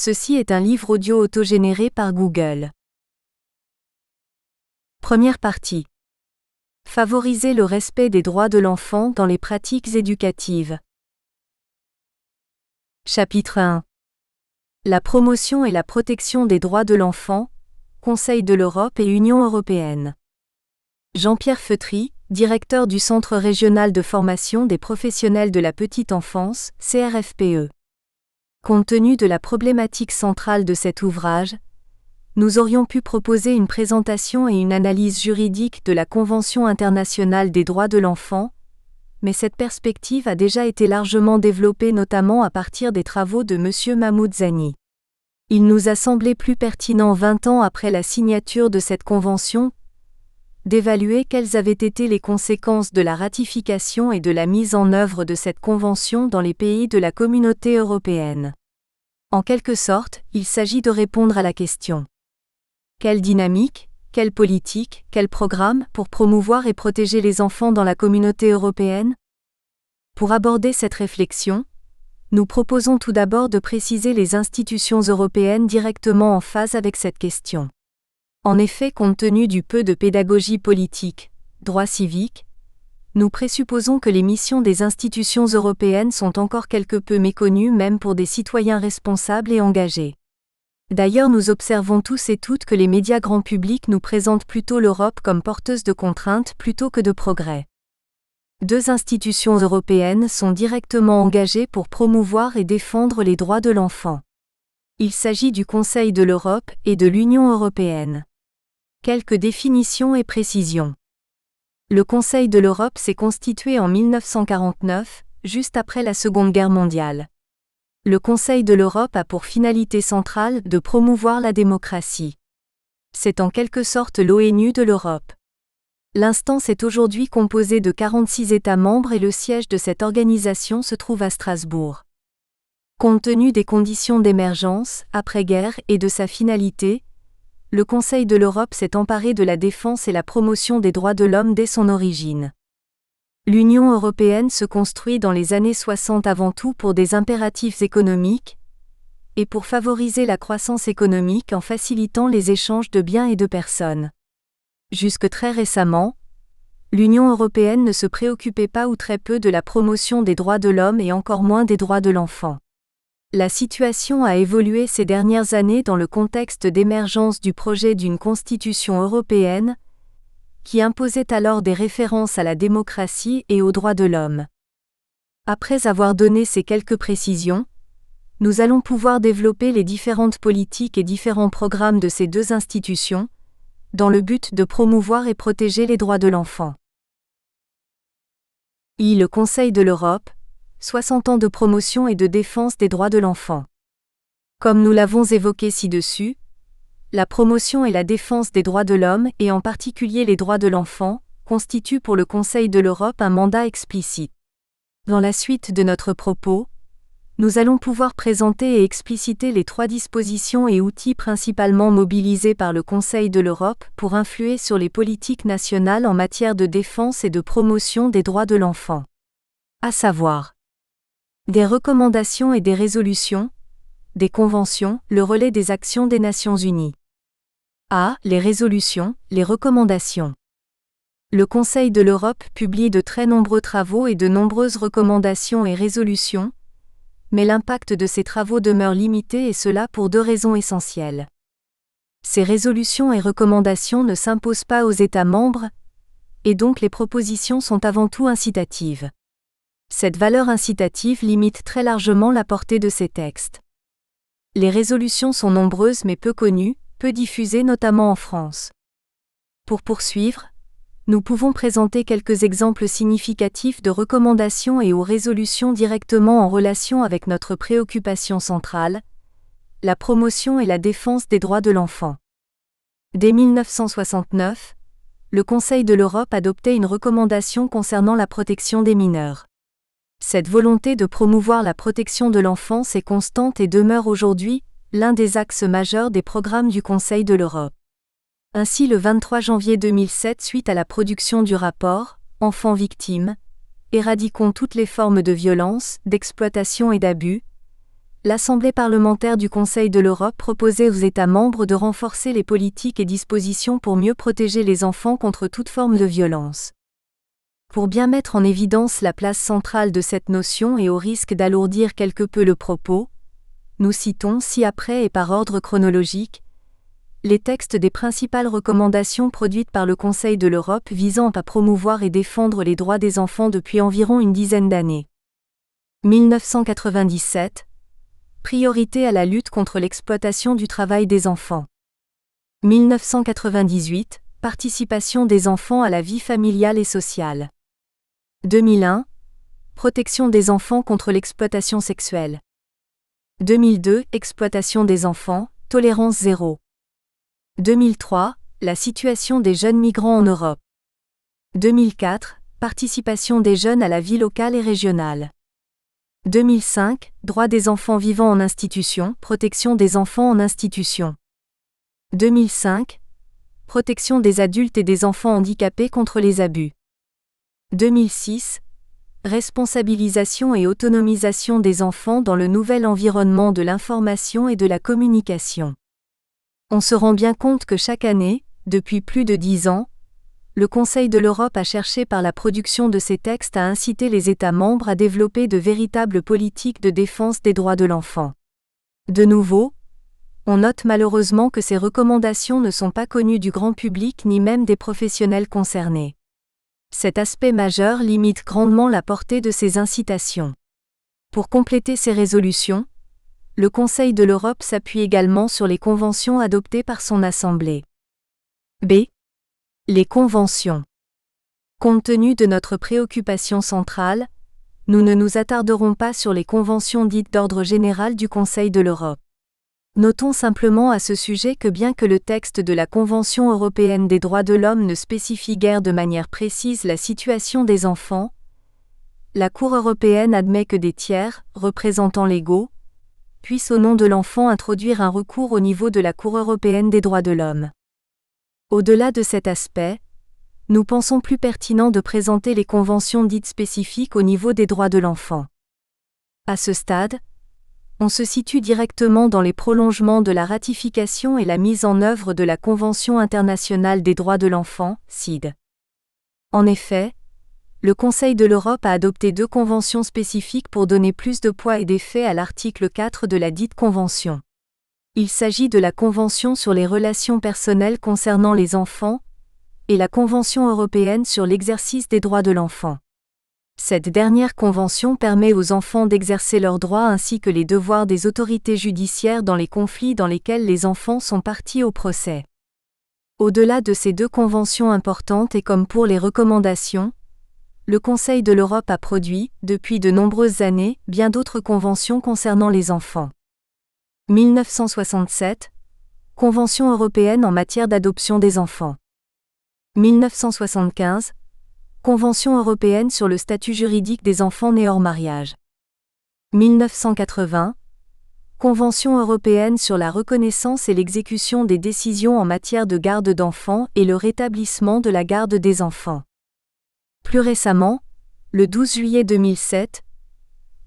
Ceci est un livre audio autogénéré par Google. Première partie. Favoriser le respect des droits de l'enfant dans les pratiques éducatives. Chapitre 1. La promotion et la protection des droits de l'enfant, Conseil de l'Europe et Union européenne. Jean-Pierre Feutry, directeur du Centre régional de formation des professionnels de la petite enfance, CRFPE. Compte tenu de la problématique centrale de cet ouvrage, nous aurions pu proposer une présentation et une analyse juridique de la Convention internationale des droits de l'enfant, mais cette perspective a déjà été largement développée notamment à partir des travaux de M. Mahmoud Zani. Il nous a semblé plus pertinent 20 ans après la signature de cette convention, d'évaluer quelles avaient été les conséquences de la ratification et de la mise en œuvre de cette convention dans les pays de la Communauté européenne. En quelque sorte, il s'agit de répondre à la question. Quelle dynamique, quelle politique, quel programme pour promouvoir et protéger les enfants dans la Communauté européenne ? Pour aborder cette réflexion, nous proposons tout d'abord de préciser les institutions européennes directement en phase avec cette question. En effet, compte tenu du peu de pédagogie politique, droit civique, nous présupposons que les missions des institutions européennes sont encore quelque peu méconnues même pour des citoyens responsables et engagés. D'ailleurs, nous observons tous et toutes que les médias grand public nous présentent plutôt l'Europe comme porteuse de contraintes plutôt que de progrès. Deux institutions européennes sont directement engagées pour promouvoir et défendre les droits de l'enfant. Il s'agit du Conseil de l'Europe et de l'Union européenne. Quelques définitions et précisions. Le Conseil de l'Europe s'est constitué en 1949, juste après la Seconde Guerre mondiale. Le Conseil de l'Europe a pour finalité centrale de promouvoir la démocratie. C'est en quelque sorte l'ONU de l'Europe. L'instance est aujourd'hui composée de 46 États membres et le siège de cette organisation se trouve à Strasbourg. Compte tenu des conditions d'émergence, après-guerre et de sa finalité, le Conseil de l'Europe s'est emparé de la défense et la promotion des droits de l'homme dès son origine. L'Union européenne se construit dans les années 60 avant tout pour des impératifs économiques et pour favoriser la croissance économique en facilitant les échanges de biens et de personnes. Jusque très récemment, l'Union européenne ne se préoccupait pas ou très peu de la promotion des droits de l'homme et encore moins des droits de l'enfant. La situation a évolué ces dernières années dans le contexte d'émergence du projet d'une constitution européenne, qui imposait alors des références à la démocratie et aux droits de l'homme. Après avoir donné ces quelques précisions, nous allons pouvoir développer les différentes politiques et différents programmes de ces deux institutions, dans le but de promouvoir et protéger les droits de l'enfant. Le Conseil de l'Europe, 60 ans de promotion et de défense des droits de l'enfant. Comme nous l'avons évoqué ci-dessus, la promotion et la défense des droits de l'homme, et en particulier les droits de l'enfant, constituent pour le Conseil de l'Europe un mandat explicite. Dans la suite de notre propos, nous allons pouvoir présenter et expliciter les 3 dispositions et outils principalement mobilisés par le Conseil de l'Europe pour influer sur les politiques nationales en matière de défense et de promotion des droits de l'enfant. À savoir, des recommandations et des résolutions, des conventions, le relais des actions des Nations Unies. A. Les résolutions, les recommandations. Le Conseil de l'Europe publie de très nombreux travaux et de nombreuses recommandations et résolutions, mais l'impact de ces travaux demeure limité et cela pour 2 raisons essentielles. Ces résolutions et recommandations ne s'imposent pas aux États membres, et donc les propositions sont avant tout incitatives. Cette valeur incitative limite très largement la portée de ces textes. Les résolutions sont nombreuses mais peu connues, peu diffusées notamment en France. Pour poursuivre, nous pouvons présenter quelques exemples significatifs de recommandations et ou résolutions directement en relation avec notre préoccupation centrale, la promotion et la défense des droits de l'enfant. Dès 1969, le Conseil de l'Europe adoptait une recommandation concernant la protection des mineurs. Cette volonté de promouvoir la protection de l'enfance est constante et demeure aujourd'hui l'un des axes majeurs des programmes du Conseil de l'Europe. Ainsi, le 23 janvier 2007, suite à la production du rapport « Enfants victimes, éradiquons toutes les formes de violence, d'exploitation et d'abus », l'Assemblée parlementaire du Conseil de l'Europe proposait aux États membres de renforcer les politiques et dispositions pour mieux protéger les enfants contre toute forme de violence. Pour bien mettre en évidence la place centrale de cette notion et au risque d'alourdir quelque peu le propos, nous citons ci-après et par ordre chronologique les textes des principales recommandations produites par le Conseil de l'Europe visant à promouvoir et défendre les droits des enfants depuis environ une dizaine d'années. 1997. Priorité à la lutte contre l'exploitation du travail des enfants. 1998. Participation des enfants à la vie familiale et sociale. 2001. Protection des enfants contre l'exploitation sexuelle. 2002. Exploitation des enfants, tolérance zéro. 2003. La situation des jeunes migrants en Europe. 2004. Participation des jeunes à la vie locale et régionale. 2005. Droits des enfants vivant en institution, protection des enfants en institution. 2005. Protection des adultes et des enfants handicapés contre les abus. 2006. Responsabilisation et autonomisation des enfants dans le nouvel environnement de l'information et de la communication. On se rend bien compte que chaque année, depuis plus de 10 ans, le Conseil de l'Europe a cherché par la production de ces textes à inciter les États membres à développer de véritables politiques de défense des droits de l'enfant. De nouveau, on note malheureusement que ces recommandations ne sont pas connues du grand public ni même des professionnels concernés. Cet aspect majeur limite grandement la portée de ces incitations. Pour compléter ces résolutions, le Conseil de l'Europe s'appuie également sur les conventions adoptées par son Assemblée. B. Les conventions. Compte tenu de notre préoccupation centrale, nous ne nous attarderons pas sur les conventions dites d'ordre général du Conseil de l'Europe. Notons simplement à ce sujet que bien que le texte de la Convention européenne des droits de l'homme ne spécifie guère de manière précise la situation des enfants, la Cour européenne admet que des tiers, représentants légaux, puissent au nom de l'enfant introduire un recours au niveau de la Cour européenne des droits de l'homme. Au-delà de cet aspect, nous pensons plus pertinent de présenter les conventions dites spécifiques au niveau des droits de l'enfant. À ce stade, on se situe directement dans les prolongements de la ratification et la mise en œuvre de la Convention internationale des droits de l'enfant, CID. En effet, le Conseil de l'Europe a adopté 2 conventions spécifiques pour donner plus de poids et d'effet à l'article 4 de la dite convention. Il s'agit de la Convention sur les relations personnelles concernant les enfants et la Convention européenne sur l'exercice des droits de l'enfant. Cette dernière convention permet aux enfants d'exercer leurs droits ainsi que les devoirs des autorités judiciaires dans les conflits dans lesquels les enfants sont parties au procès. Au-delà de ces 2 conventions importantes et comme pour les recommandations, le Conseil de l'Europe a produit, depuis de nombreuses années, bien d'autres conventions concernant les enfants. 1967. Convention européenne en matière d'adoption des enfants. 1975. Convention européenne sur le statut juridique des enfants nés hors mariage. 1980. Convention européenne sur la reconnaissance et l'exécution des décisions en matière de garde d'enfants et le rétablissement de la garde des enfants. Plus récemment, le 12 juillet 2007,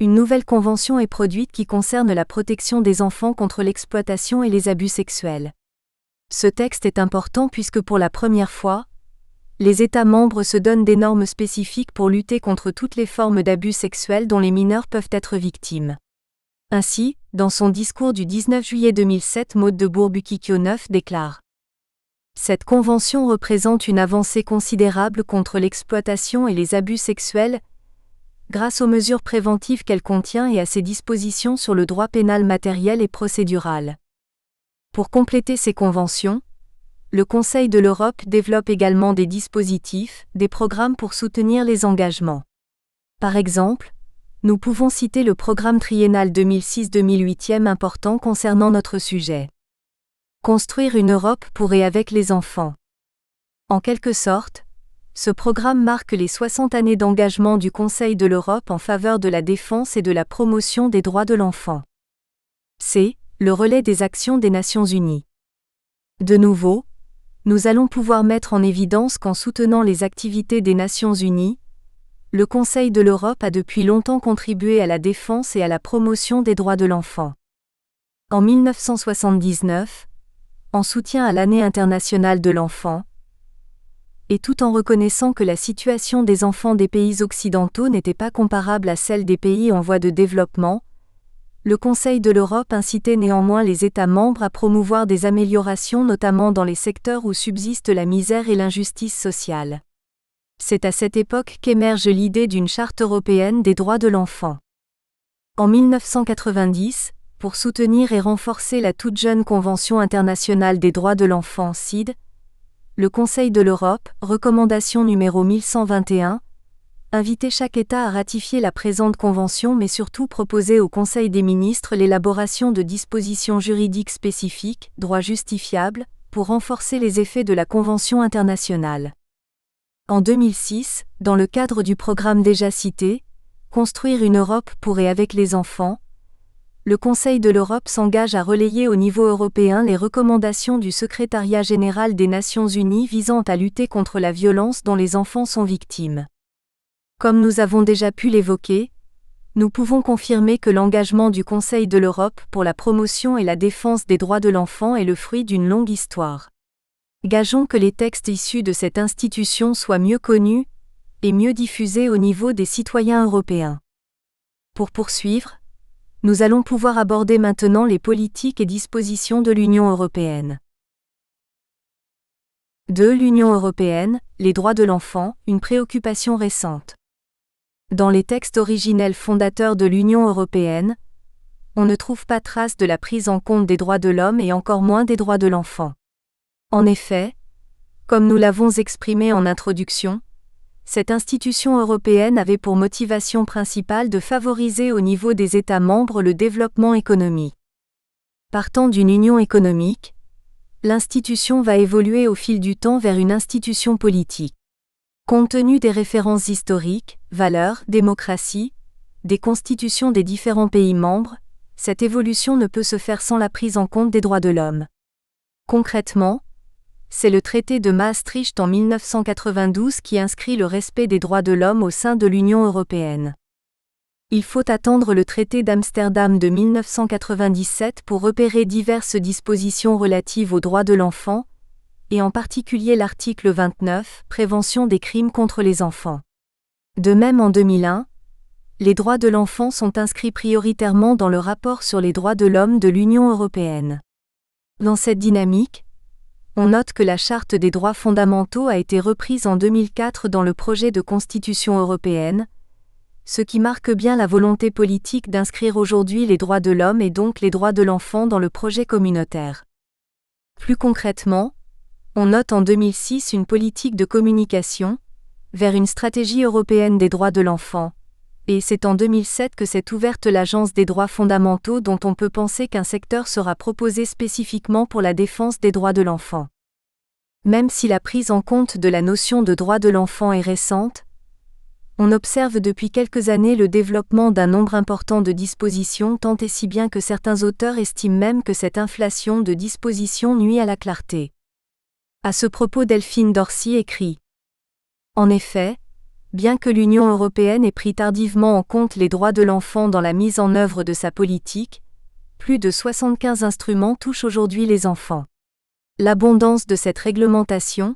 une nouvelle convention est produite qui concerne la protection des enfants contre l'exploitation et les abus sexuels. Ce texte est important puisque pour la première fois, les États membres se donnent des normes spécifiques pour lutter contre toutes les formes d'abus sexuels dont les mineurs peuvent être victimes. Ainsi, dans son discours du 19 juillet 2007, Maud de Bourg-Buquicchio-Neuf déclare : Cette convention représente une avancée considérable contre l'exploitation et les abus sexuels, grâce aux mesures préventives qu'elle contient et à ses dispositions sur le droit pénal matériel et procédural. Pour compléter ces conventions, le Conseil de l'Europe développe également des dispositifs, des programmes pour soutenir les engagements. Par exemple, nous pouvons citer le programme triennal 2006-2008 important concernant notre sujet. Construire une Europe pour et avec les enfants. En quelque sorte, ce programme marque les 60 années d'engagement du Conseil de l'Europe en faveur de la défense et de la promotion des droits de l'enfant. C'est le relais des actions des Nations Unies. De nouveau, nous allons pouvoir mettre en évidence qu'en soutenant les activités des Nations Unies, le Conseil de l'Europe a depuis longtemps contribué à la défense et à la promotion des droits de l'enfant. En 1979, en soutien à l'Année internationale de l'enfant, et tout en reconnaissant que la situation des enfants des pays occidentaux n'était pas comparable à celle des pays en voie de développement, le Conseil de l'Europe incitait néanmoins les États membres à promouvoir des améliorations notamment dans les secteurs où subsiste la misère et l'injustice sociale. C'est à cette époque qu'émerge l'idée d'une charte européenne des droits de l'enfant. En 1990, pour soutenir et renforcer la toute jeune Convention internationale des droits de l'enfant (CID), le Conseil de l'Europe, recommandation numéro 1121, invitait chaque État à ratifier la présente convention mais surtout proposait au Conseil des ministres l'élaboration de dispositions juridiques spécifiques, droits justifiables, pour renforcer les effets de la Convention internationale. En 2006, dans le cadre du programme déjà cité, Construire une Europe pour et avec les enfants, le Conseil de l'Europe s'engage à relayer au niveau européen les recommandations du Secrétariat général des Nations Unies visant à lutter contre la violence dont les enfants sont victimes. Comme nous avons déjà pu l'évoquer, nous pouvons confirmer que l'engagement du Conseil de l'Europe pour la promotion et la défense des droits de l'enfant est le fruit d'une longue histoire. Gageons que les textes issus de cette institution soient mieux connus et mieux diffusés au niveau des citoyens européens. Pour poursuivre, nous allons pouvoir aborder maintenant les politiques et dispositions de l'Union européenne. 2. L'Union européenne, les droits de l'enfant, une préoccupation récente. Dans les textes originels fondateurs de l'Union européenne, on ne trouve pas trace de la prise en compte des droits de l'homme et encore moins des droits de l'enfant. En effet, comme nous l'avons exprimé en introduction, cette institution européenne avait pour motivation principale de favoriser au niveau des États membres le développement économique. Partant d'une union économique, l'institution va évoluer au fil du temps vers une institution politique. Compte tenu des références historiques, valeurs, démocratie, des constitutions des différents pays membres, cette évolution ne peut se faire sans la prise en compte des droits de l'homme. Concrètement, c'est le traité de Maastricht en 1992 qui inscrit le respect des droits de l'homme au sein de l'Union européenne. Il faut attendre le traité d'Amsterdam de 1997 pour repérer diverses dispositions relatives aux droits de l'enfant, et en particulier l'article 29, Prévention des crimes contre les enfants. De même en 2001, les droits de l'enfant sont inscrits prioritairement dans le rapport sur les droits de l'homme de l'Union européenne. Dans cette dynamique, on note que la Charte des droits fondamentaux a été reprise en 2004 dans le projet de Constitution européenne, ce qui marque bien la volonté politique d'inscrire aujourd'hui les droits de l'homme et donc les droits de l'enfant dans le projet communautaire. Plus concrètement, on note en 2006 une politique de communication vers une stratégie européenne des droits de l'enfant, et c'est en 2007 que s'est ouverte l'Agence des droits fondamentaux dont on peut penser qu'un secteur sera proposé spécifiquement pour la défense des droits de l'enfant. Même si la prise en compte de la notion de droit de l'enfant est récente, on observe depuis quelques années le développement d'un nombre important de dispositions tant et si bien que certains auteurs estiment même que cette inflation de dispositions nuit à la clarté. À ce propos, Delphine Dorsey écrit : en effet, bien que l'Union européenne ait pris tardivement en compte les droits de l'enfant dans la mise en œuvre de sa politique, plus de 75 instruments touchent aujourd'hui les enfants. L'abondance de cette réglementation,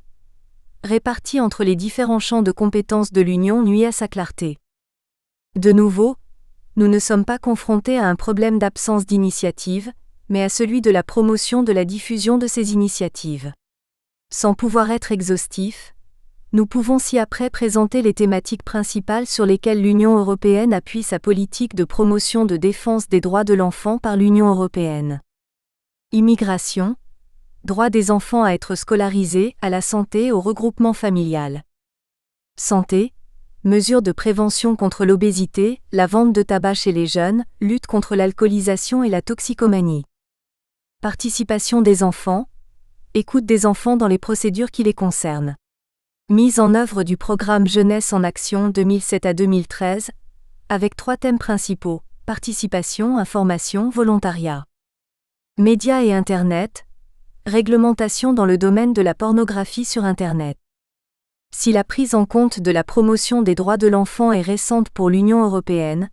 répartie entre les différents champs de compétences de l'Union, nuit à sa clarté. De nouveau, nous ne sommes pas confrontés à un problème d'absence d'initiative, mais à celui de la promotion de la diffusion de ces initiatives. Sans pouvoir être exhaustif, nous pouvons ci-après présenter les thématiques principales sur lesquelles l'Union européenne appuie sa politique de promotion de défense des droits de l'enfant par l'Union européenne. Immigration, droit des enfants à être scolarisés, à la santé et au regroupement familial. Santé, mesures de prévention contre l'obésité, la vente de tabac chez les jeunes, lutte contre l'alcoolisation et la toxicomanie. Participation des enfants, écoute des enfants dans les procédures qui les concernent. Mise en œuvre du programme Jeunesse en Action 2007 à 2013, avec 3 thèmes principaux, participation, information, volontariat. Médias et Internet, réglementation dans le domaine de la pornographie sur Internet. Si la prise en compte de la promotion des droits de l'enfant est récente pour l'Union européenne,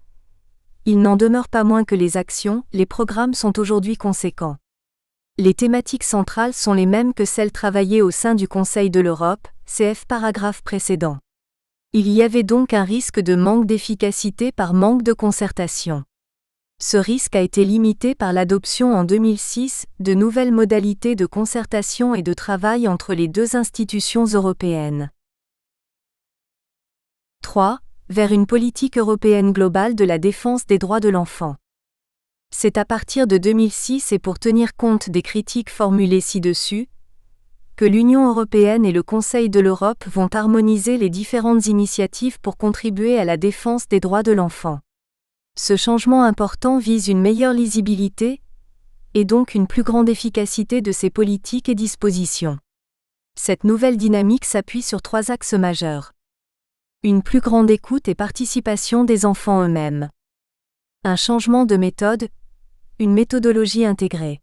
il n'en demeure pas moins que les actions, les programmes sont aujourd'hui conséquents. Les thématiques centrales sont les mêmes que celles travaillées au sein du Conseil de l'Europe, cf. Paragraphe précédent. Il y avait donc un risque de manque d'efficacité par manque de concertation. Ce risque a été limité par l'adoption en 2006 de nouvelles modalités de concertation et de travail entre les deux institutions européennes. 3. Vers une politique européenne globale de la défense des droits de l'enfant. C'est à partir de 2006 et pour tenir compte des critiques formulées ci-dessus, que l'Union européenne et le Conseil de l'Europe vont harmoniser les différentes initiatives pour contribuer à la défense des droits de l'enfant. Ce changement important vise une meilleure lisibilité, et donc une plus grande efficacité de ces politiques et dispositions. Cette nouvelle dynamique s'appuie sur 3 axes majeurs. Une plus grande écoute et participation des enfants eux-mêmes. Un changement de méthode, une méthodologie intégrée.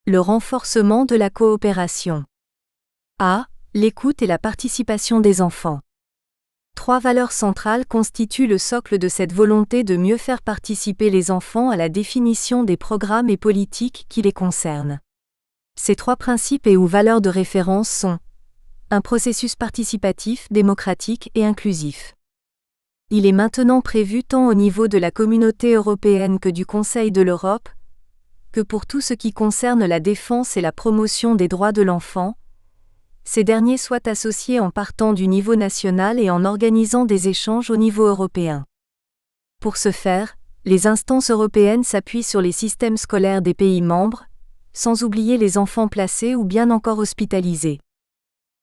Le renforcement de la coopération. A. L'écoute et la participation des enfants. 3 valeurs centrales constituent le socle de cette volonté de mieux faire participer les enfants à la définition des programmes et politiques qui les concernent. Ces 3 principes et ou valeurs de référence sont un processus participatif, démocratique et inclusif. Il est maintenant prévu tant au niveau de la Communauté européenne que du Conseil de l'Europe, que pour tout ce qui concerne la défense et la promotion des droits de l'enfant, ces derniers soient associés en partant du niveau national et en organisant des échanges au niveau européen. Pour ce faire, les instances européennes s'appuient sur les systèmes scolaires des pays membres, sans oublier les enfants placés ou bien encore hospitalisés.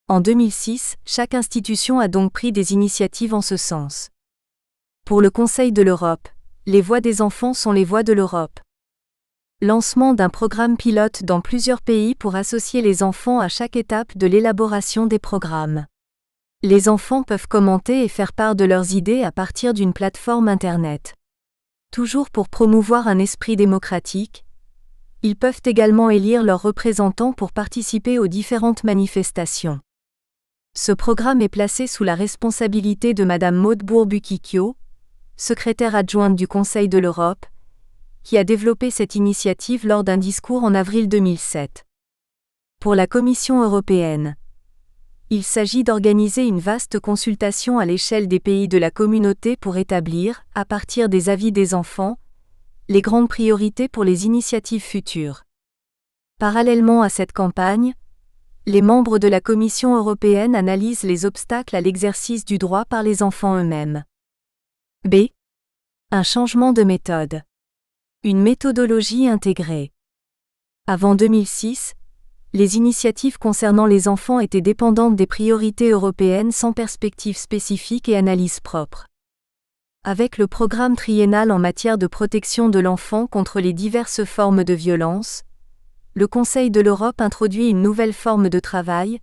En 2006, chaque institution a donc pris des initiatives en ce sens. Pour le Conseil de l'Europe, les voix des enfants sont les voix de l'Europe. Lancement d'un programme pilote dans plusieurs pays pour associer les enfants à chaque étape de l'élaboration des programmes. Les enfants peuvent commenter et faire part de leurs idées à partir d'une plateforme Internet. Toujours pour promouvoir un esprit démocratique, ils peuvent également élire leurs représentants pour participer aux différentes manifestations. Ce programme est placé sous la responsabilité de Madame Maud Bourg-Bukikio, secrétaire adjointe du Conseil de l'Europe, qui a développé cette initiative lors d'un discours en avril 2007. Pour la Commission européenne, il s'agit d'organiser une vaste consultation à l'échelle des pays de la communauté pour établir, à partir des avis des enfants, les grandes priorités pour les initiatives futures. Parallèlement à cette campagne, les membres de la Commission européenne analysent les obstacles à l'exercice du droit par les enfants eux-mêmes. B. Un changement de méthode. Une méthodologie intégrée. Avant 2006, les initiatives concernant les enfants étaient dépendantes des priorités européennes sans perspective spécifique et analyse propre. Avec le programme triennal en matière de protection de l'enfant contre les diverses formes de violence, le Conseil de l'Europe introduit une nouvelle forme de travail,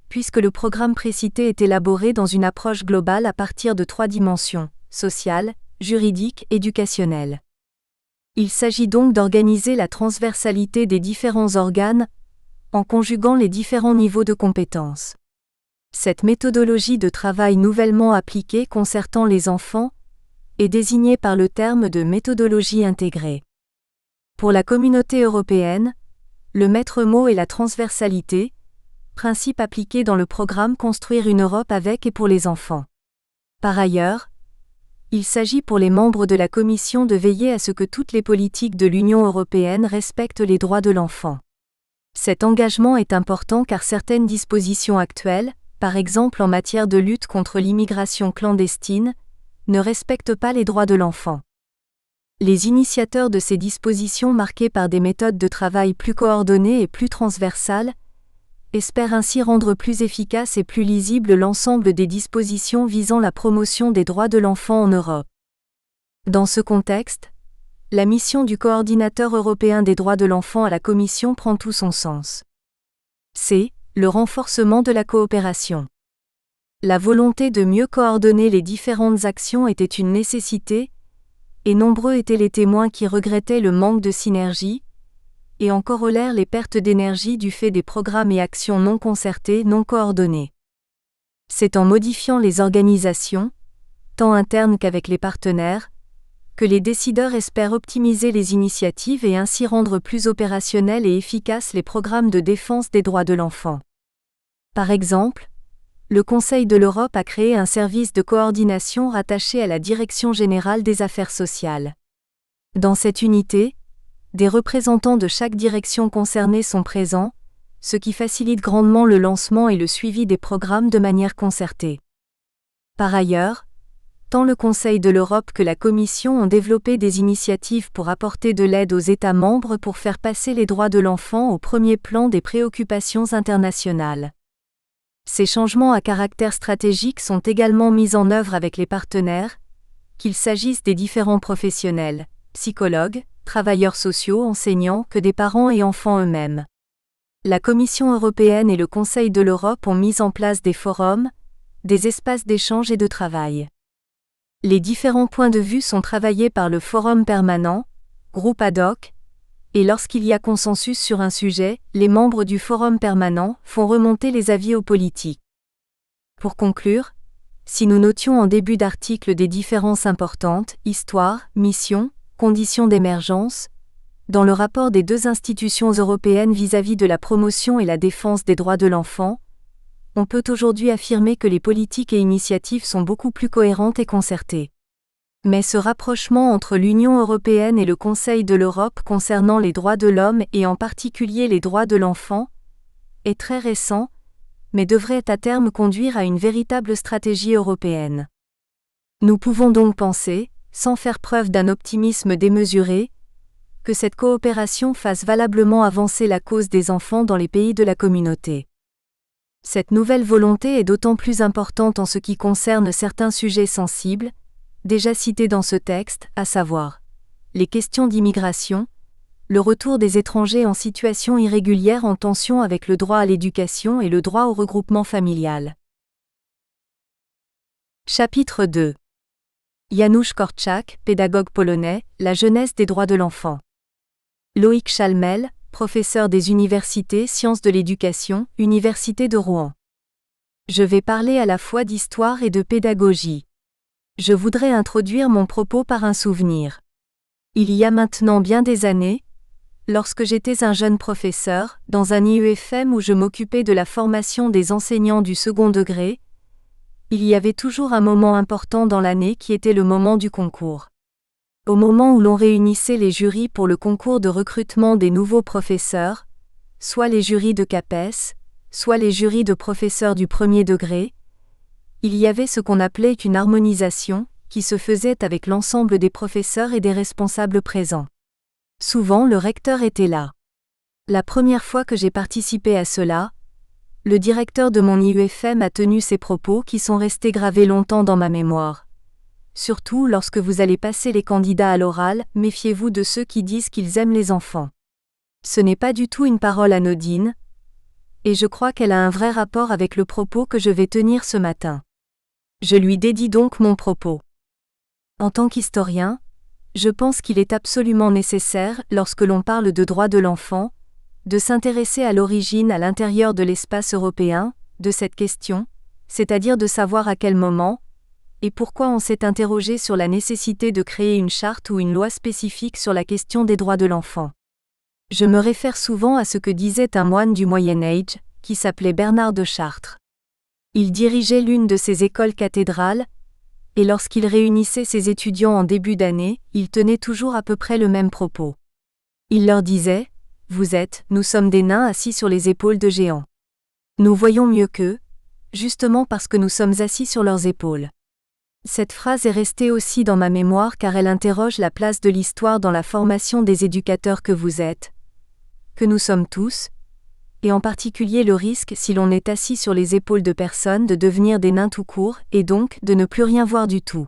puisque le programme précité est élaboré dans une approche globale à partir de 3 dimensions, sociale, juridique, éducationnelle. Il s'agit donc d'organiser la transversalité des différents organes, en conjuguant les différents niveaux de compétences. Cette méthodologie de travail nouvellement appliquée concertant les enfants est désignée par le terme de méthodologie intégrée. Pour la communauté européenne, le maître mot est la transversalité, principe appliqué dans le programme Construire une Europe avec et pour les enfants. Par ailleurs, il s'agit pour les membres de la Commission de veiller à ce que toutes les politiques de l'Union européenne respectent les droits de l'enfant. Cet engagement est important car certaines dispositions actuelles, par exemple en matière de lutte contre l'immigration clandestine, ne respectent pas les droits de l'enfant. Les initiateurs de ces dispositions marquées par des méthodes de travail plus coordonnées et plus transversales espèrent ainsi rendre plus efficace et plus lisible l'ensemble des dispositions visant la promotion des droits de l'enfant en Europe. Dans ce contexte, la mission du coordinateur européen des droits de l'enfant à la Commission prend tout son sens. C. Le renforcement de la coopération. La volonté de mieux coordonner les différentes actions était une nécessité, et nombreux étaient les témoins qui regrettaient le manque de synergie, et en corollaire les pertes d'énergie du fait des programmes et actions non concertés, non coordonnés. C'est en modifiant les organisations, tant internes qu'avec les partenaires, que les décideurs espèrent optimiser les initiatives et ainsi rendre plus opérationnels et efficaces les programmes de défense des droits de l'enfant. Par exemple, le Conseil de l'Europe a créé un service de coordination rattaché à la Direction générale des affaires sociales. Dans cette unité, des représentants de chaque direction concernée sont présents, ce qui facilite grandement le lancement et le suivi des programmes de manière concertée. Par ailleurs, tant le Conseil de l'Europe que la Commission ont développé des initiatives pour apporter de l'aide aux États membres pour faire passer les droits de l'enfant au premier plan des préoccupations internationales. Ces changements à caractère stratégique sont également mis en œuvre avec les partenaires, qu'il s'agisse des différents professionnels, psychologues, travailleurs sociaux, enseignants, que des parents et enfants eux-mêmes. La Commission européenne et le Conseil de l'Europe ont mis en place des forums, des espaces d'échange et de travail. Les différents points de vue sont travaillés par le forum permanent, groupe ad hoc, et lorsqu'il y a consensus sur un sujet, les membres du forum permanent font remonter les avis aux politiques. Pour conclure, si nous notions en début d'article des différences importantes, histoire, mission, conditions d'émergence, dans le rapport des deux institutions européennes vis-à-vis de la promotion et la défense des droits de l'enfant, on peut aujourd'hui affirmer que les politiques et initiatives sont beaucoup plus cohérentes et concertées. Mais ce rapprochement entre l'Union européenne et le Conseil de l'Europe concernant les droits de l'homme et en particulier les droits de l'enfant est très récent, mais devrait à terme conduire à une véritable stratégie européenne. Nous pouvons donc penser, sans faire preuve d'un optimisme démesuré, que cette coopération fasse valablement avancer la cause des enfants dans les pays de la communauté. Cette nouvelle volonté est d'autant plus importante en ce qui concerne certains sujets sensibles, déjà cités dans ce texte, à savoir les questions d'immigration, le retour des étrangers en situation irrégulière en tension avec le droit à l'éducation et le droit au regroupement familial. Chapitre 2. Janusz Korczak, pédagogue polonais, la jeunesse des droits de l'enfant. Loïc Chalmel, professeur des universités Sciences de l'éducation, Université de Rouen. Je vais parler à la fois d'histoire et de pédagogie. Je voudrais introduire mon propos par un souvenir. Il y a maintenant bien des années, lorsque j'étais un jeune professeur, dans un IUFM où je m'occupais de la formation des enseignants du second degré, il y avait toujours un moment important dans l'année qui était le moment du concours. Au moment où l'on réunissait les jurys pour le concours de recrutement des nouveaux professeurs, soit les jurys de CAPES, soit les jurys de professeurs du premier degré, il y avait ce qu'on appelait une harmonisation, qui se faisait avec l'ensemble des professeurs et des responsables présents. Souvent le recteur était là. La première fois que j'ai participé à cela, le directeur de mon IUFM a tenu ces propos qui sont restés gravés longtemps dans ma mémoire. Surtout lorsque vous allez passer les candidats à l'oral, méfiez-vous de ceux qui disent qu'ils aiment les enfants. Ce n'est pas du tout une parole anodine, et je crois qu'elle a un vrai rapport avec le propos que je vais tenir ce matin. Je lui dédie donc mon propos. En tant qu'historien, je pense qu'il est absolument nécessaire, lorsque l'on parle de droits de l'enfant, de s'intéresser à l'origine à l'intérieur de l'espace européen, de cette question, c'est-à-dire de savoir à quel moment, et pourquoi on s'est interrogé sur la nécessité de créer une charte ou une loi spécifique sur la question des droits de l'enfant. Je me réfère souvent à ce que disait un moine du Moyen-Âge, qui s'appelait Bernard de Chartres. Il dirigeait l'une de ces écoles cathédrales, et lorsqu'il réunissait ses étudiants en début d'année, il tenait toujours à peu près le même propos. Il leur disait : « nous sommes des nains assis sur les épaules de géants. Nous voyons mieux qu'eux, justement parce que nous sommes assis sur leurs épaules. » Cette phrase est restée aussi dans ma mémoire car elle interroge la place de l'histoire dans la formation des éducateurs que vous êtes, que nous sommes tous, et en particulier le risque si l'on est assis sur les épaules de personnes de devenir des nains tout court et donc de ne plus rien voir du tout.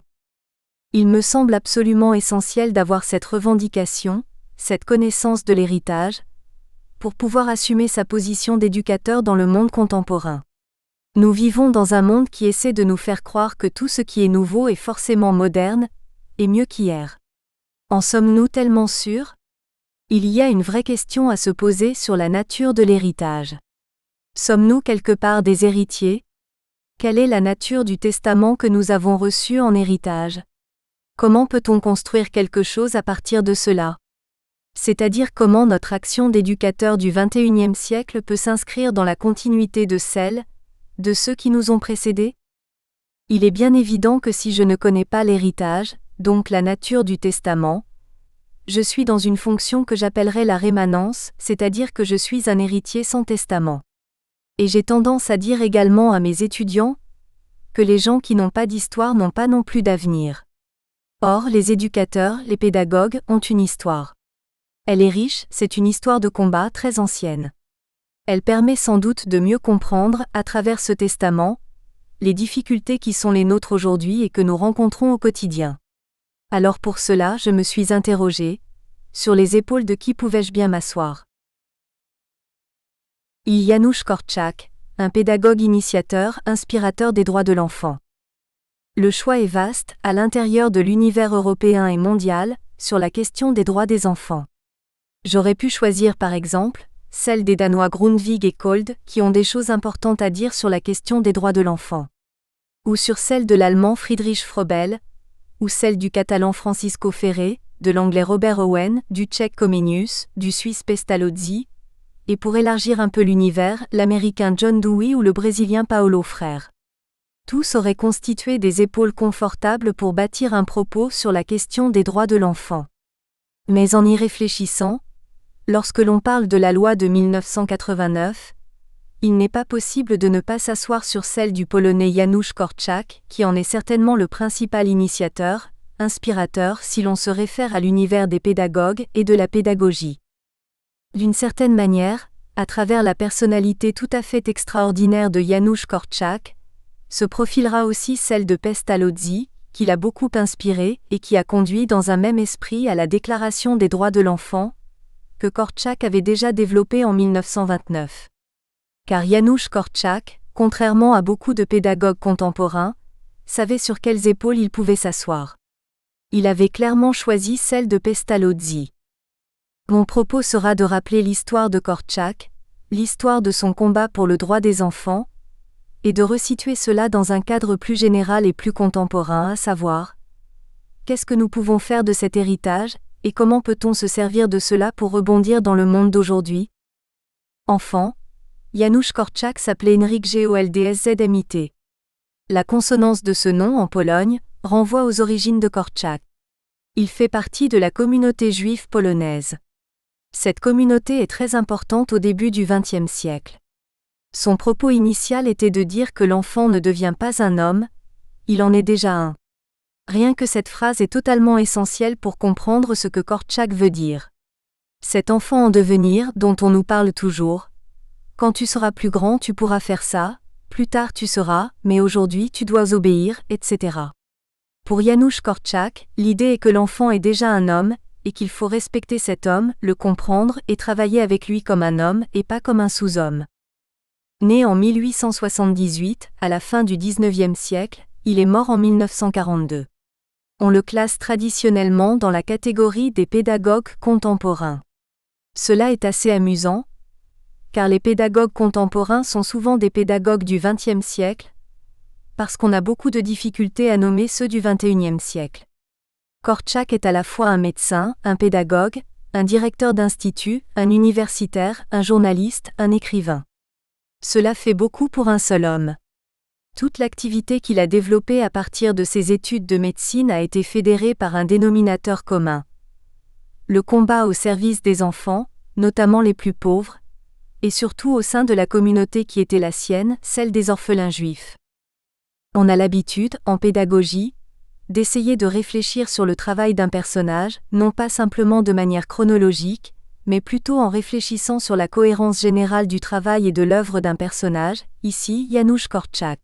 Il me semble absolument essentiel d'avoir cette revendication, cette connaissance de l'héritage, pour pouvoir assumer sa position d'éducateur dans le monde contemporain. Nous vivons dans un monde qui essaie de nous faire croire que tout ce qui est nouveau est forcément moderne, et mieux qu'hier. En sommes-nous tellement sûrs ? Il y a une vraie question à se poser sur la nature de l'héritage. Sommes-nous quelque part des héritiers ? Quelle est la nature du testament que nous avons reçu en héritage? Comment peut-on construire quelque chose à partir de cela? C'est-à-dire comment notre action d'éducateur du XXIe siècle peut s'inscrire dans la continuité de celle de ceux qui nous ont précédés? Il est bien évident que si je ne connais pas l'héritage, donc la nature du testament, je suis dans une fonction que j'appellerais la rémanence, c'est-à-dire que je suis un héritier sans testament. Et j'ai tendance à dire également à mes étudiants que les gens qui n'ont pas d'histoire n'ont pas non plus d'avenir. Or, les éducateurs, les pédagogues, ont une histoire. Elle est riche, c'est une histoire de combat très ancienne. Elle permet sans doute de mieux comprendre, à travers ce testament, les difficultés qui sont les nôtres aujourd'hui et que nous rencontrons au quotidien. Alors pour cela, je me suis interrogé, sur les épaules de qui pouvais-je bien m'asseoir? Janusz Korczak, un pédagogue initiateur, inspirateur des droits de l'enfant. Le choix est vaste, à l'intérieur de l'univers européen et mondial, sur la question des droits des enfants. J'aurais pu choisir par exemple, celle des Danois Grundtvig et Kold, qui ont des choses importantes à dire sur la question des droits de l'enfant. Ou sur celle de l'Allemand Friedrich Froebel, ou celle du Catalan Francisco Ferrer, de l'Anglais Robert Owen, du Tchèque Comenius, du Suisse Pestalozzi, et pour élargir un peu l'univers, l'Américain John Dewey ou le Brésilien Paulo Freire. Tous auraient constitué des épaules confortables pour bâtir un propos sur la question des droits de l'enfant. Mais en y réfléchissant, lorsque l'on parle de la loi de 1989, il n'est pas possible de ne pas s'asseoir sur celle du Polonais Janusz Korczak, qui en est certainement le principal initiateur, inspirateur si l'on se réfère à l'univers des pédagogues et de la pédagogie. D'une certaine manière, à travers la personnalité tout à fait extraordinaire de Janusz Korczak, se profilera aussi celle de Pestalozzi, qui l'a beaucoup inspiré et qui a conduit dans un même esprit à la Déclaration des droits de l'enfant, que Korczak avait déjà développée en 1929. Car Janusz Korczak, contrairement à beaucoup de pédagogues contemporains, savait sur quelles épaules il pouvait s'asseoir. Il avait clairement choisi celle de Pestalozzi. Mon propos sera de rappeler l'histoire de Korczak, l'histoire de son combat pour le droit des enfants, et de resituer cela dans un cadre plus général et plus contemporain, à savoir, qu'est-ce que nous pouvons faire de cet héritage, et comment peut-on se servir de cela pour rebondir dans le monde d'aujourd'hui? Enfant, Janusz Korczak s'appelait Henryk Goldzmit. La consonance de ce nom en Pologne renvoie aux origines de Korczak. Il fait partie de la communauté juive polonaise. Cette communauté est très importante au début du XXe siècle. Son propos initial était de dire que l'enfant ne devient pas un homme, il en est déjà un. Rien que cette phrase est totalement essentielle pour comprendre ce que Korczak veut dire. Cet enfant en devenir dont on nous parle toujours, quand tu seras plus grand tu pourras faire ça, plus tard tu seras, mais aujourd'hui tu dois obéir, etc. Pour Janusz Korczak, l'idée est que l'enfant est déjà un homme, et qu'il faut respecter cet homme, le comprendre et travailler avec lui comme un homme et pas comme un sous-homme. Né en 1878, à la fin du XIXe siècle, il est mort en 1942. On le classe traditionnellement dans la catégorie des pédagogues contemporains. Cela est assez amusant, car les pédagogues contemporains sont souvent des pédagogues du XXe siècle, parce qu'on a beaucoup de difficultés à nommer ceux du XXIe siècle. Korczak est à la fois un médecin, un pédagogue, un directeur d'institut, un universitaire, un journaliste, un écrivain. Cela fait beaucoup pour un seul homme. Toute l'activité qu'il a développée à partir de ses études de médecine a été fédérée par un dénominateur commun. Le combat au service des enfants, notamment les plus pauvres, et surtout au sein de la communauté qui était la sienne, celle des orphelins juifs. On a l'habitude, en pédagogie, d'essayer de réfléchir sur le travail d'un personnage, non pas simplement de manière chronologique, mais plutôt en réfléchissant sur la cohérence générale du travail et de l'œuvre d'un personnage, ici Janusz Korczak.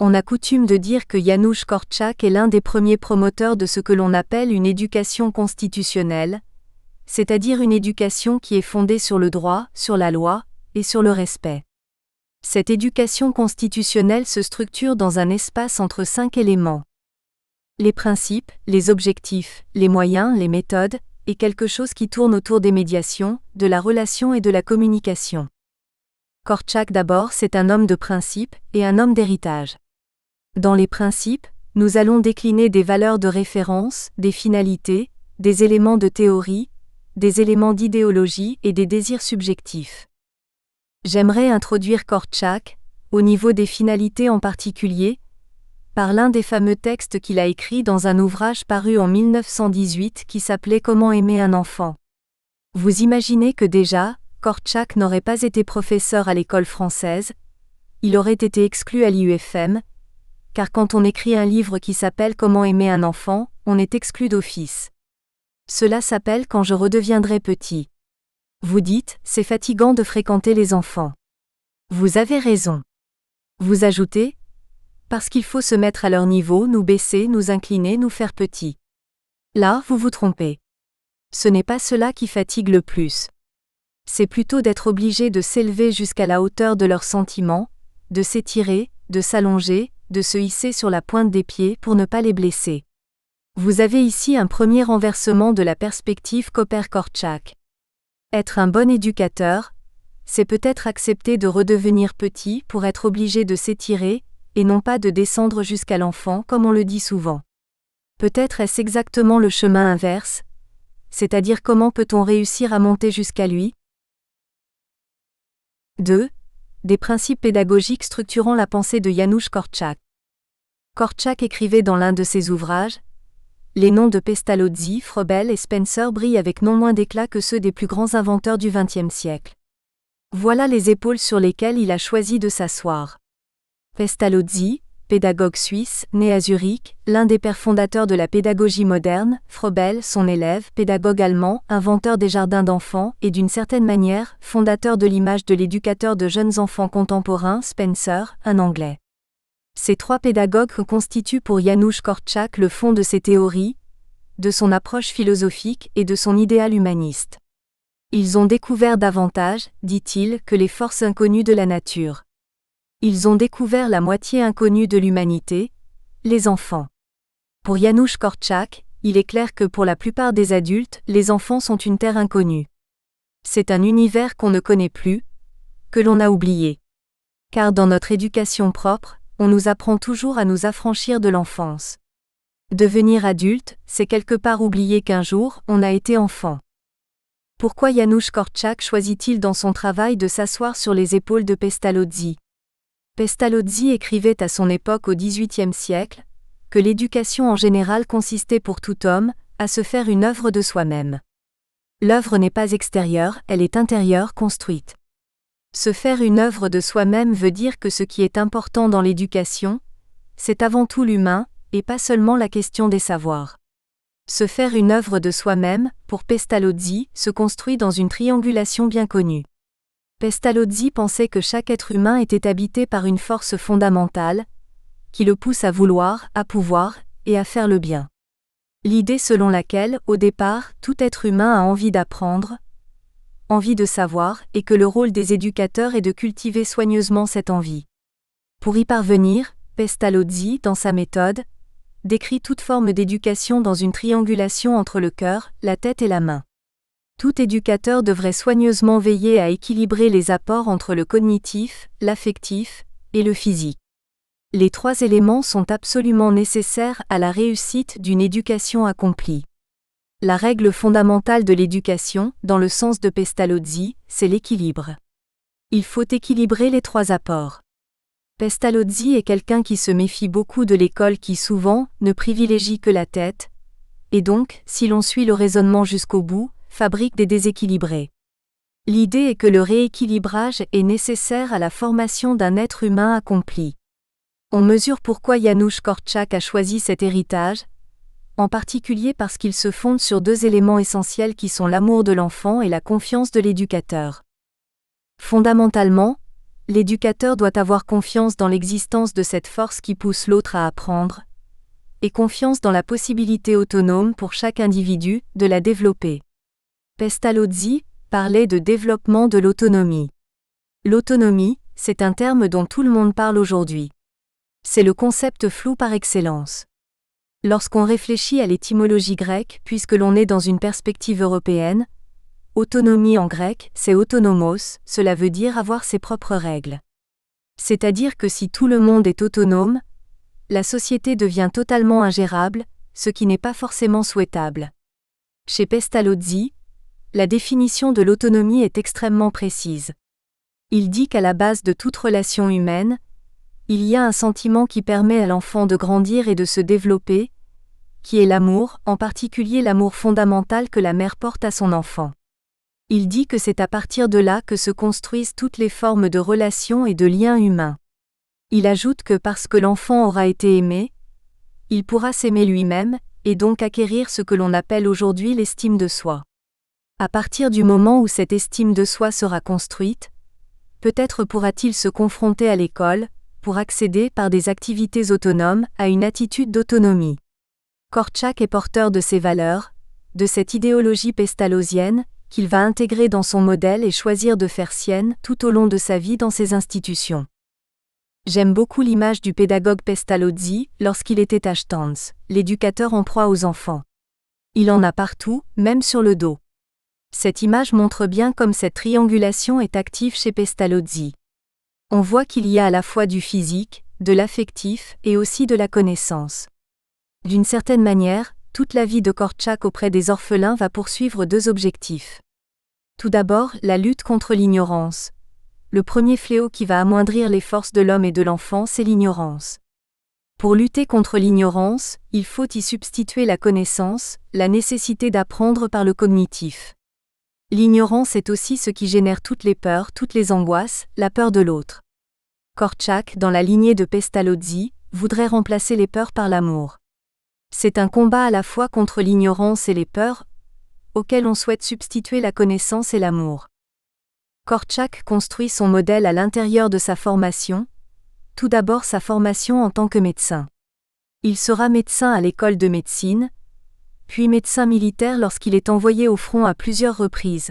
On a coutume de dire que Janusz Korczak est l'un des premiers promoteurs de ce que l'on appelle une éducation constitutionnelle, c'est-à-dire une éducation qui est fondée sur le droit, sur la loi, et sur le respect. Cette éducation constitutionnelle se structure dans un espace entre 5 éléments. Les principes, les objectifs, les moyens, les méthodes, et quelque chose qui tourne autour des médiations, de la relation et de la communication. Korczak d'abord, c'est un homme de principe et un homme d'héritage. Dans les principes, nous allons décliner des valeurs de référence, des finalités, des éléments de théorie, des éléments d'idéologie et des désirs subjectifs. J'aimerais introduire Korczak, au niveau des finalités en particulier, par l'un des fameux textes qu'il a écrit dans un ouvrage paru en 1918 qui s'appelait Comment aimer un enfant. Vous imaginez que déjà, Korczak n'aurait pas été professeur à l'école française, il aurait été exclu à l'IUFM, car quand on écrit un livre qui s'appelle Comment aimer un enfant, on est exclu d'office. Cela s'appelle Quand je redeviendrai petit. Vous dites, c'est fatigant de fréquenter les enfants. Vous avez raison. Vous ajoutez, parce qu'il faut se mettre à leur niveau, nous baisser, nous incliner, nous faire petits. Là, vous vous trompez. Ce n'est pas cela qui fatigue le plus. C'est plutôt d'être obligé de s'élever jusqu'à la hauteur de leurs sentiments, de s'étirer, de s'allonger, de se hisser sur la pointe des pieds pour ne pas les blesser. Vous avez ici un premier renversement de la perspective qu'opère Korczak. Être un bon éducateur, c'est peut-être accepter de redevenir petit pour être obligé de s'étirer, et non pas de descendre jusqu'à l'enfant comme on le dit souvent. Peut-être est-ce exactement le chemin inverse, c'est-à-dire comment peut-on réussir à monter jusqu'à lui ? 2. Des principes pédagogiques structurant la pensée de Janusz Korczak. Korczak écrivait dans l'un de ses ouvrages « Les noms de Pestalozzi, Froebel et Spencer brillent avec non moins d'éclat que ceux des plus grands inventeurs du XXe siècle. Voilà les épaules sur lesquelles il a choisi de s'asseoir. Pestalozzi, pédagogue suisse, né à Zurich, l'un des pères fondateurs de la pédagogie moderne, Froebel, son élève, pédagogue allemand, inventeur des jardins d'enfants et d'une certaine manière, fondateur de l'image de l'éducateur de jeunes enfants contemporains, Spencer, un Anglais. Ces trois pédagogues constituent pour Janusz Korczak le fond de ses théories, de son approche philosophique et de son idéal humaniste. Ils ont découvert davantage, dit-il, que les forces inconnues de la nature. Ils ont découvert la moitié inconnue de l'humanité, les enfants. Pour Janusz Korczak, il est clair que pour la plupart des adultes, les enfants sont une terre inconnue. C'est un univers qu'on ne connaît plus, que l'on a oublié. Car dans notre éducation propre, on nous apprend toujours à nous affranchir de l'enfance. Devenir adulte, c'est quelque part oublier qu'un jour, on a été enfant. Pourquoi Janusz Korczak choisit-il dans son travail de s'asseoir sur les épaules de Pestalozzi ? Pestalozzi écrivait à son époque au XVIIIe siècle que l'éducation en général consistait pour tout homme à se faire une œuvre de soi-même. L'œuvre n'est pas extérieure, elle est intérieure, construite. Se faire une œuvre de soi-même veut dire que ce qui est important dans l'éducation, c'est avant tout l'humain, et pas seulement la question des savoirs. Se faire une œuvre de soi-même, pour Pestalozzi, se construit dans une triangulation bien connue. Pestalozzi pensait que chaque être humain était habité par une force fondamentale, qui le pousse à vouloir, à pouvoir, et à faire le bien. L'idée selon laquelle, au départ, tout être humain a envie d'apprendre, envie de savoir, et que le rôle des éducateurs est de cultiver soigneusement cette envie. Pour y parvenir, Pestalozzi, dans sa méthode, décrit toute forme d'éducation dans une triangulation entre le cœur, la tête et la main. Tout éducateur devrait soigneusement veiller à équilibrer les apports entre le cognitif, l'affectif et le physique. Les trois éléments sont absolument nécessaires à la réussite d'une éducation accomplie. La règle fondamentale de l'éducation, dans le sens de Pestalozzi, c'est l'équilibre. Il faut équilibrer les trois apports. Pestalozzi est quelqu'un qui se méfie beaucoup de l'école qui souvent ne privilégie que la tête, et donc, si l'on suit le raisonnement jusqu'au bout, fabrique des déséquilibrés. L'idée est que le rééquilibrage est nécessaire à la formation d'un être humain accompli. On mesure pourquoi Janusz Korczak a choisi cet héritage, en particulier parce qu'il se fonde sur deux éléments essentiels qui sont l'amour de l'enfant et la confiance de l'éducateur. Fondamentalement, l'éducateur doit avoir confiance dans l'existence de cette force qui pousse l'autre à apprendre, et confiance dans la possibilité autonome pour chaque individu de la développer. Pestalozzi parlait de développement de l'autonomie. L'autonomie, c'est un terme dont tout le monde parle aujourd'hui. C'est le concept flou par excellence. Lorsqu'on réfléchit à l'étymologie grecque, puisque l'on est dans une perspective européenne, Autonomie en grec, c'est autonomos, cela veut dire avoir ses propres règles. C'est-à-dire que si tout le monde est autonome, la société devient totalement ingérable, ce qui n'est pas forcément souhaitable. Chez Pestalozzi, la définition de l'autonomie est extrêmement précise. Il dit qu'à la base de toute relation humaine, il y a un sentiment qui permet à l'enfant de grandir et de se développer, qui est l'amour, en particulier l'amour fondamental que la mère porte à son enfant. Il dit que c'est à partir de là que se construisent toutes les formes de relations et de liens humains. Il ajoute que parce que l'enfant aura été aimé, il pourra s'aimer lui-même, et donc acquérir ce que l'on appelle aujourd'hui l'estime de soi. À partir du moment où cette estime de soi sera construite, peut-être pourra-t-il se confronter à l'école, pour accéder par des activités autonomes à une attitude d'autonomie. Korczak est porteur de ces valeurs, de cette idéologie pestalozienne, qu'il va intégrer dans son modèle et choisir de faire sienne tout au long de sa vie dans ses institutions. J'aime beaucoup l'image du pédagogue Pestalozzi lorsqu'il était à Stans, l'éducateur en proie aux enfants. Il en a partout, même sur le dos. Cette image montre bien comme cette triangulation est active chez Pestalozzi. On voit qu'il y a à la fois du physique, de l'affectif et aussi de la connaissance. D'une certaine manière, toute la vie de Korczak auprès des orphelins va poursuivre deux objectifs. Tout d'abord, la lutte contre l'ignorance. Le premier fléau qui va amoindrir les forces de l'homme et de l'enfant, c'est l'ignorance. Pour lutter contre l'ignorance, il faut y substituer la connaissance, la nécessité d'apprendre par le cognitif. L'ignorance est aussi ce qui génère toutes les peurs, toutes les angoisses, la peur de l'autre. Korczak, dans la lignée de Pestalozzi, voudrait remplacer les peurs par l'amour. C'est un combat à la fois contre l'ignorance et les peurs, auxquelles on souhaite substituer la connaissance et l'amour. Korczak construit son modèle à l'intérieur de sa formation, tout d'abord sa formation en tant que médecin. Il sera médecin à l'école de médecine, puis médecin militaire lorsqu'il est envoyé au front à plusieurs reprises.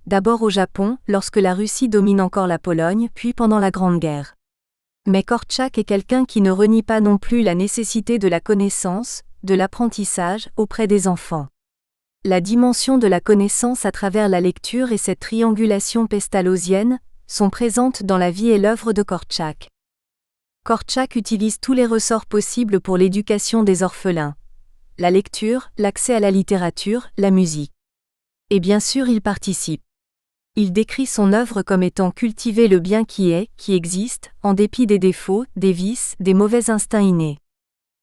D'abord au Japon, lorsque la Russie domine encore la Pologne, puis pendant la Grande Guerre. Mais Korczak est quelqu'un qui ne renie pas non plus la nécessité de la connaissance, de l'apprentissage, auprès des enfants. La dimension de la connaissance à travers la lecture et cette triangulation pestalozienne sont présentes dans la vie et l'œuvre de Korczak. Korczak utilise tous les ressorts possibles pour l'éducation des orphelins. La lecture, l'accès à la littérature, la musique. Et bien sûr il participe. Il décrit son œuvre comme étant cultiver le bien qui est, qui existe, en dépit des défauts, des vices, des mauvais instincts innés.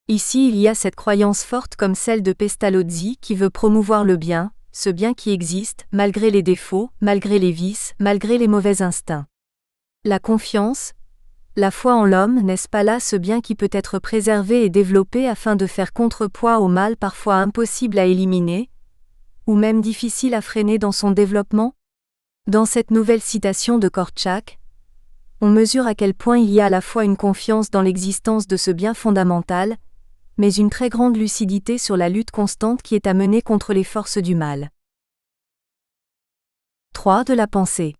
Ici il y a cette croyance forte comme celle de Pestalozzi qui veut promouvoir le bien, ce bien qui existe, malgré les défauts, malgré les vices, malgré les mauvais instincts. La confiance, la foi en l'homme, n'est-ce pas là ce bien qui peut être préservé et développé afin de faire contrepoids au mal parfois impossible à éliminer, ou même difficile à freiner dans son développement? Dans cette nouvelle citation de Korczak, on mesure à quel point il y a à la fois une confiance dans l'existence de ce bien fondamental, mais une très grande lucidité sur la lutte constante qui est à mener contre les forces du mal. 3. De la pensée.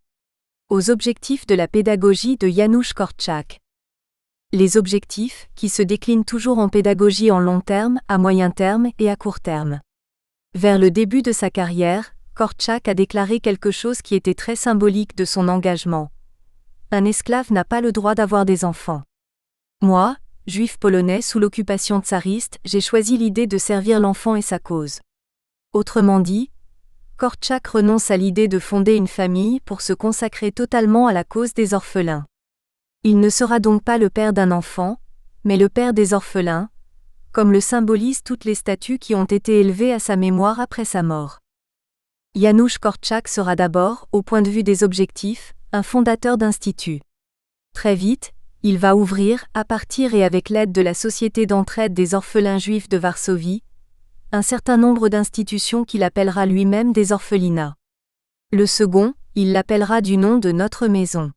Aux objectifs de la pédagogie de Janusz Korczak. Les objectifs, qui se déclinent toujours en pédagogie en long terme, à moyen terme et à court terme. Vers le début de sa carrière, Korczak a déclaré quelque chose qui était très symbolique de son engagement. Un esclave n'a pas le droit d'avoir des enfants. Moi, juif polonais sous l'occupation tsariste, j'ai choisi l'idée de servir l'enfant et sa cause. Autrement dit, Korczak renonce à l'idée de fonder une famille pour se consacrer totalement à la cause des orphelins. Il ne sera donc pas le père d'un enfant, mais le père des orphelins, comme le symbolisent toutes les statues qui ont été élevées à sa mémoire après sa mort. Janusz Korczak sera d'abord, au point de vue des objectifs, un fondateur d'instituts. Très vite, il va ouvrir, à partir et avec l'aide de la Société d'entraide des orphelins juifs de Varsovie, un certain nombre d'institutions qu'il appellera lui-même des orphelinats. Le second, il l'appellera du nom de Notre Maison.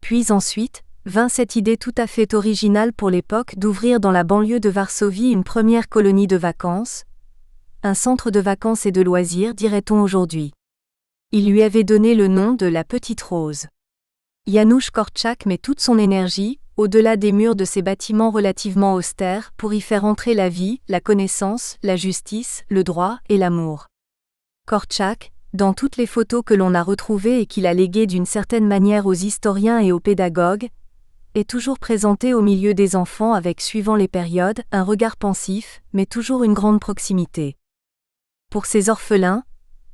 Puis ensuite, vint cette idée tout à fait originale pour l'époque d'ouvrir dans la banlieue de Varsovie une première colonie de vacances, un centre de vacances et de loisirs dirait-on aujourd'hui. Il lui avait donné le nom de la Petite Rose. Janusz Korczak met toute son énergie, au-delà des murs de ces bâtiments relativement austères, pour y faire entrer la vie, la connaissance, la justice, le droit et l'amour. Korczak, dans toutes les photos que l'on a retrouvées et qu'il a léguées d'une certaine manière aux historiens et aux pédagogues, est toujours présenté au milieu des enfants avec, suivant les périodes, un regard pensif, mais toujours une grande proximité. Pour ces orphelins,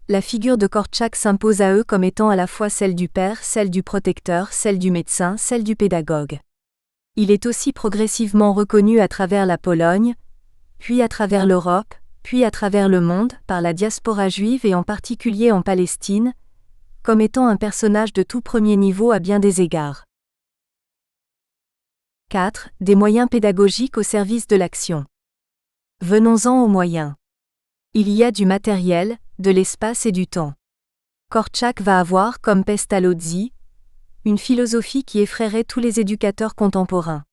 la figure de Korczak s'impose à eux comme étant à la fois celle du père, celle du protecteur, celle du médecin, celle du pédagogue. Il est aussi progressivement reconnu à travers la Pologne, puis à travers l'Europe, puis à travers le monde, par la diaspora juive et en particulier en Palestine, comme étant un personnage de tout premier niveau à bien des égards. 4. Des moyens pédagogiques au service de l'action. Venons-en aux moyens. Il y a du matériel, de l'espace et du temps. Korczak va avoir, comme Pestalozzi, une philosophie qui effraierait tous les éducateurs contemporains.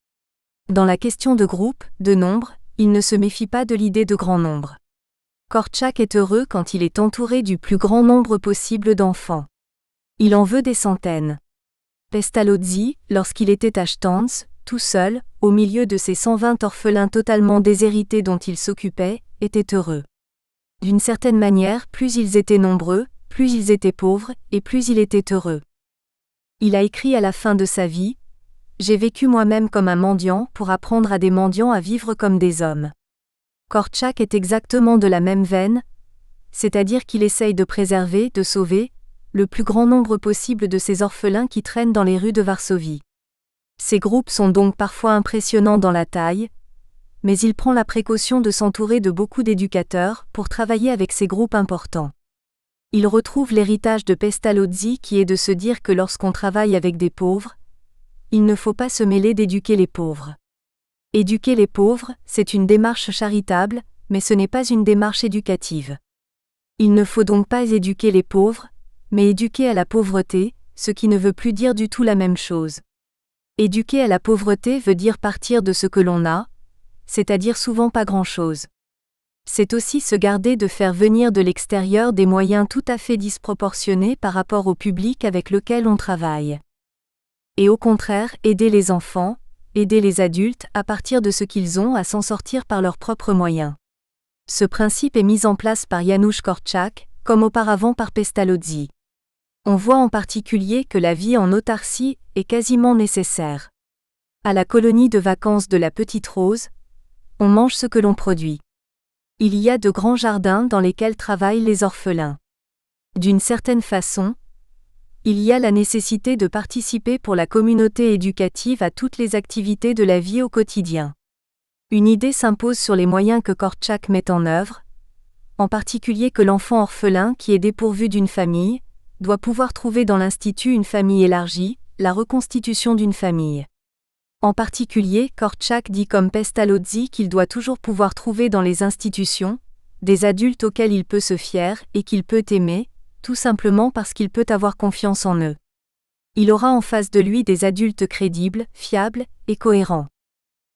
Dans la question de groupe, de nombre, il ne se méfie pas de l'idée de grand nombre. Korczak est heureux quand il est entouré du plus grand nombre possible d'enfants. Il en veut des centaines. Pestalozzi, lorsqu'il était à Stans, tout seul, au milieu de ces 120 orphelins totalement déshérités dont il s'occupait, était heureux. D'une certaine manière, plus ils étaient nombreux, plus ils étaient pauvres, et plus il était heureux. Il a écrit à la fin de sa vie : « J'ai vécu moi-même comme un mendiant pour apprendre à des mendiants à vivre comme des hommes. » Korczak est exactement de la même veine, c'est-à-dire qu'il essaye de préserver, de sauver, le plus grand nombre possible de ces orphelins qui traînent dans les rues de Varsovie. Ces groupes sont donc parfois impressionnants dans la taille, mais il prend la précaution de s'entourer de beaucoup d'éducateurs pour travailler avec ces groupes importants. Il retrouve l'héritage de Pestalozzi qui est de se dire que lorsqu'on travaille avec des pauvres, il ne faut pas se mêler d'éduquer les pauvres. Éduquer les pauvres, c'est une démarche charitable, mais ce n'est pas une démarche éducative. Il ne faut donc pas éduquer les pauvres, mais éduquer à la pauvreté, ce qui ne veut plus dire du tout la même chose. Éduquer à la pauvreté veut dire partir de ce que l'on a, c'est-à-dire souvent pas grand-chose. C'est aussi se garder de faire venir de l'extérieur des moyens tout à fait disproportionnés par rapport au public avec lequel on travaille. Et au contraire, aider les enfants, aider les adultes à partir de ce qu'ils ont à s'en sortir par leurs propres moyens. Ce principe est mis en place par Janusz Korczak, comme auparavant par Pestalozzi. On voit en particulier que la vie en autarcie est quasiment nécessaire. À la colonie de vacances de la Petite Rose, on mange ce que l'on produit. Il y a de grands jardins dans lesquels travaillent les orphelins. D'une certaine façon, il y a la nécessité de participer pour la communauté éducative à toutes les activités de la vie au quotidien. Une idée s'impose sur les moyens que Korczak met en œuvre, en particulier que l'enfant orphelin qui est dépourvu d'une famille, doit pouvoir trouver dans l'institut une famille élargie, la reconstitution d'une famille. En particulier, Korczak dit comme Pestalozzi qu'il doit toujours pouvoir trouver dans les institutions des adultes auxquels il peut se fier et qu'il peut aimer, tout simplement parce qu'il peut avoir confiance en eux. Il aura en face de lui des adultes crédibles, fiables et cohérents.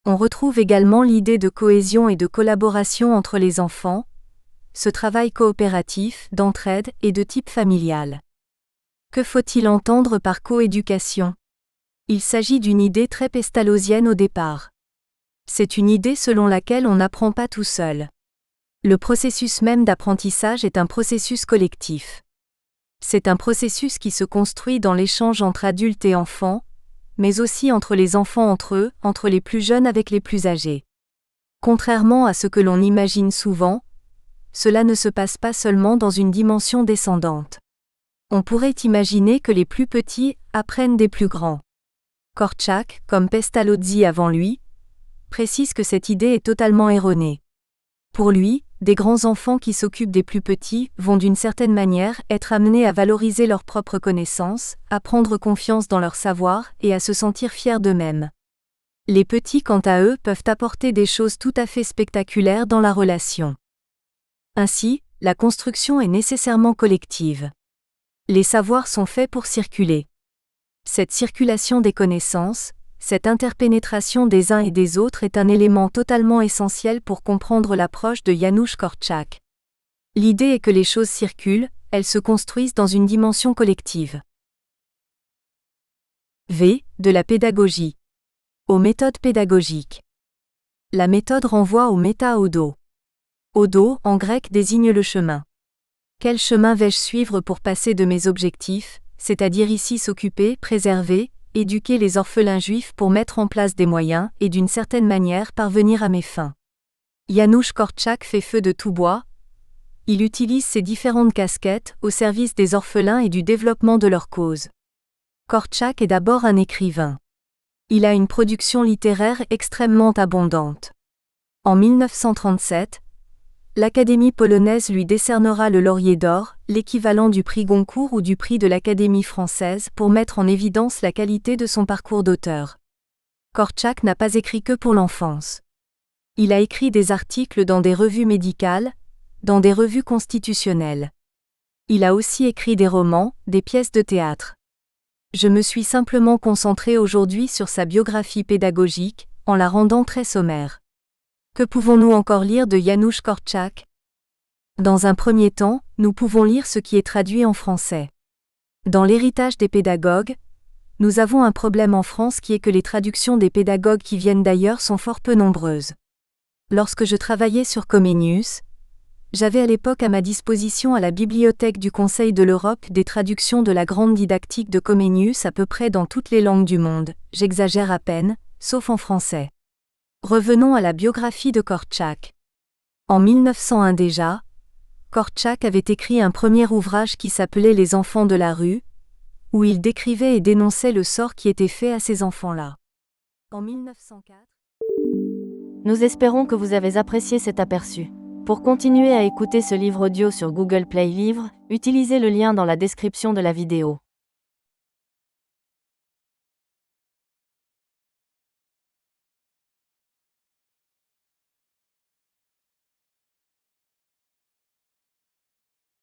On retrouve également l'idée de cohésion et de collaboration entre les enfants, ce travail coopératif, d'entraide et de type familial. Que faut-il entendre par coéducation ? Il s'agit d'une idée très pestalozienne au départ. C'est une idée selon laquelle on n'apprend pas tout seul. Le processus même d'apprentissage est un processus collectif. C'est un processus qui se construit dans l'échange entre adultes et enfants, mais aussi entre les enfants entre eux, entre les plus jeunes avec les plus âgés. Contrairement à ce que l'on imagine souvent, cela ne se passe pas seulement dans une dimension descendante. On pourrait imaginer que les plus petits apprennent des plus grands. Korczak, comme Pestalozzi avant lui, précise que cette idée est totalement erronée. Pour lui, des grands enfants qui s'occupent des plus petits vont d'une certaine manière être amenés à valoriser leurs propres connaissances, à prendre confiance dans leur savoir et à se sentir fiers d'eux-mêmes. Les petits, quant à eux, peuvent apporter des choses tout à fait spectaculaires dans la relation. Ainsi, la construction est nécessairement collective. Les savoirs sont faits pour circuler. Cette circulation des connaissances, cette interpénétration des uns et des autres est un élément totalement essentiel pour comprendre l'approche de Janusz Korczak. L'idée est que les choses circulent, elles se construisent dans une dimension collective. V. De la pédagogie. Aux méthodes pédagogiques. La méthode renvoie au méta-odo. Odo, en grec, désigne le chemin. Quel chemin vais-je suivre pour passer de mes objectifs, c'est-à-dire ici s'occuper, préserver, éduquer les orphelins juifs pour mettre en place des moyens et d'une certaine manière parvenir à mes fins. Janusz Korczak fait feu de tout bois. Il utilise ses différentes casquettes au service des orphelins et du développement de leur cause. Korczak est d'abord un écrivain. Il a une production littéraire extrêmement abondante. En 1937, l'Académie polonaise lui décernera le Laurier d'or, l'équivalent du prix Goncourt ou du prix de l'Académie française, pour mettre en évidence la qualité de son parcours d'auteur. Korczak n'a pas écrit que pour l'enfance. Il a écrit des articles dans des revues médicales, dans des revues constitutionnelles. Il a aussi écrit des romans, des pièces de théâtre. Je me suis simplement concentré aujourd'hui sur sa biographie pédagogique, en la rendant très sommaire. Que pouvons-nous encore lire de Janusz Korczak ? Dans un premier temps, nous pouvons lire ce qui est traduit en français. Dans l'héritage des pédagogues, nous avons un problème en France qui est que les traductions des pédagogues qui viennent d'ailleurs sont fort peu nombreuses. Lorsque je travaillais sur Comenius, j'avais à l'époque à ma disposition à la Bibliothèque du Conseil de l'Europe des traductions de la grande didactique de Comenius à peu près dans toutes les langues du monde, j'exagère à peine, sauf en français. Revenons à la biographie de Korczak. En 1901 déjà, Korczak avait écrit un premier ouvrage qui s'appelait Les enfants de la rue, où il décrivait et dénonçait le sort qui était fait à ces enfants-là. En 1904, nous espérons que vous avez apprécié cet aperçu. Pour continuer à écouter ce livre audio sur Google Play Livres, utilisez le lien dans la description de la vidéo.